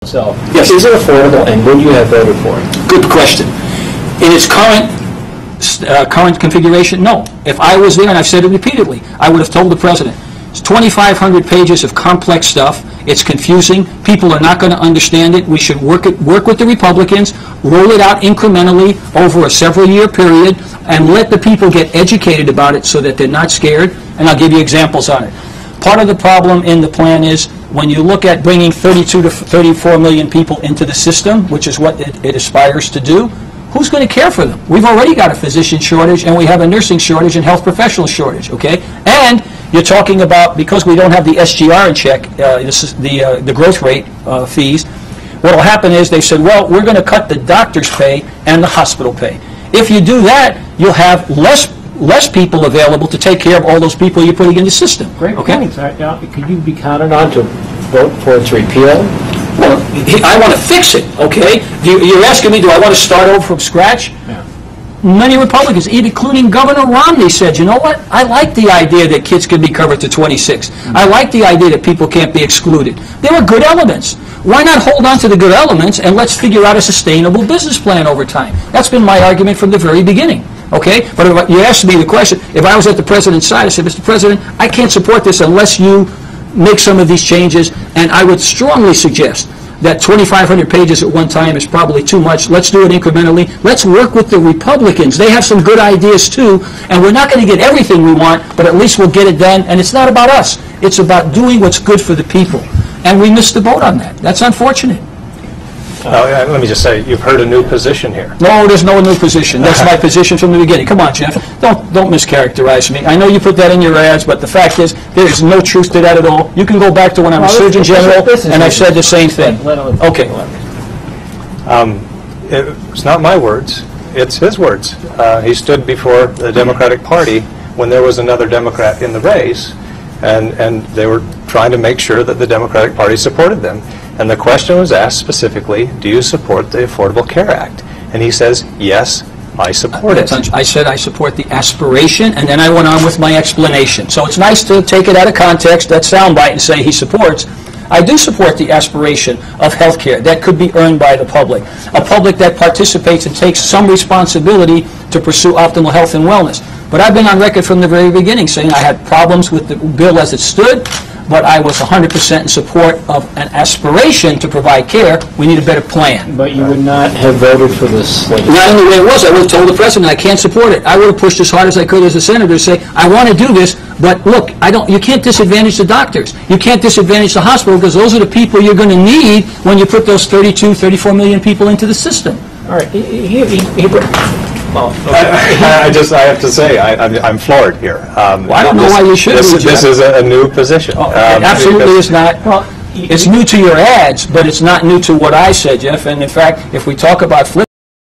So, yes, is it affordable, and would you have voted for it? Good question. In its current configuration, no. If I was there, and I've said it repeatedly, I would have told the president, it's 2,500 pages of complex stuff. It's confusing. People are not going to understand it. We should work with the Republicans, roll it out incrementally over a several-year period, and let the people get educated about it so that they're not scared. And I'll give you examples on it. Part of the problem in the plan is when you look at bringing 32 to 34 million people into the system, which is what it aspires to do, who's going to care for them? We've already got a physician shortage, and we have a nursing shortage and health professional shortage, okay? And you're talking about, because we don't have the SGR in check, the growth rate fees, what will happen is they said, well, we're going to cut the doctor's pay and the hospital pay. If you do that, you'll have less people available to take care of all those people you're putting in the system. Great okay? points. Could you be counted on to vote for its repeal? Well, I want to fix it, okay? You're asking me, do I want to start over from scratch? Yeah. Many Republicans, including Governor Romney, said, you know what? I like the idea that kids can be covered to 26. I like the idea that people can't be excluded. There are good elements. Why not hold on to the good elements and let's figure out a sustainable business plan over time? That's been my argument from the very beginning. Okay? But if you asked me the question, if I was at the president's side, I said, Mr. President, I can't support this unless you make some of these changes, and I would strongly suggest that 2,500 pages at one time is probably too much. Let's do it incrementally. Let's work with the Republicans. They have some good ideas too, and we're not going to get everything we want, but at least we'll get it done. And it's not about us. It's about doing what's good for the people. And we missed the boat on that. That's unfortunate. Let me just say, you've heard a new position here. No, there's no new position. That's my position from the beginning. Come on, Jeff. Don't mischaracterize me. I know you put that in your ads, but the fact is, there is no truth to that at all. You can go back to when I was Surgeon General, and I said the same thing. Okay. It's not my words. It's his words. He stood before the Democratic Party when there was another Democrat in the race, and they were trying to make sure that the Democratic Party supported them. And the question was asked specifically, do you support the Affordable Care Act? And he says, yes, I support it. I said I support the aspiration, and then I went on with my explanation. So it's nice to take it out of context, that soundbite, and say he supports. I do support the aspiration of health care that could be earned by the public, a public that participates and takes some responsibility to pursue optimal health and wellness. But I've been on record from the very beginning saying I had problems with the bill as it stood, but I was 100% in support of an aspiration to provide care. We need a better plan. But you would not have voted for this legislation? Not in the way it was. I would have told the president I can't support it. I would have pushed as hard as I could as a senator to say, I want to do this, but look, you can't disadvantage the doctors. You can't disadvantage the hospital, because those are the people you're going to need when you put those 32, 34 million people into the system. All right. Well, I have to say, I'm floored here. Well, I don't know why you should. This is a new position. Oh, it absolutely is not. Well, it's new to your ads, but it's not new to what I said, Jeff. And in fact, if we talk about flipping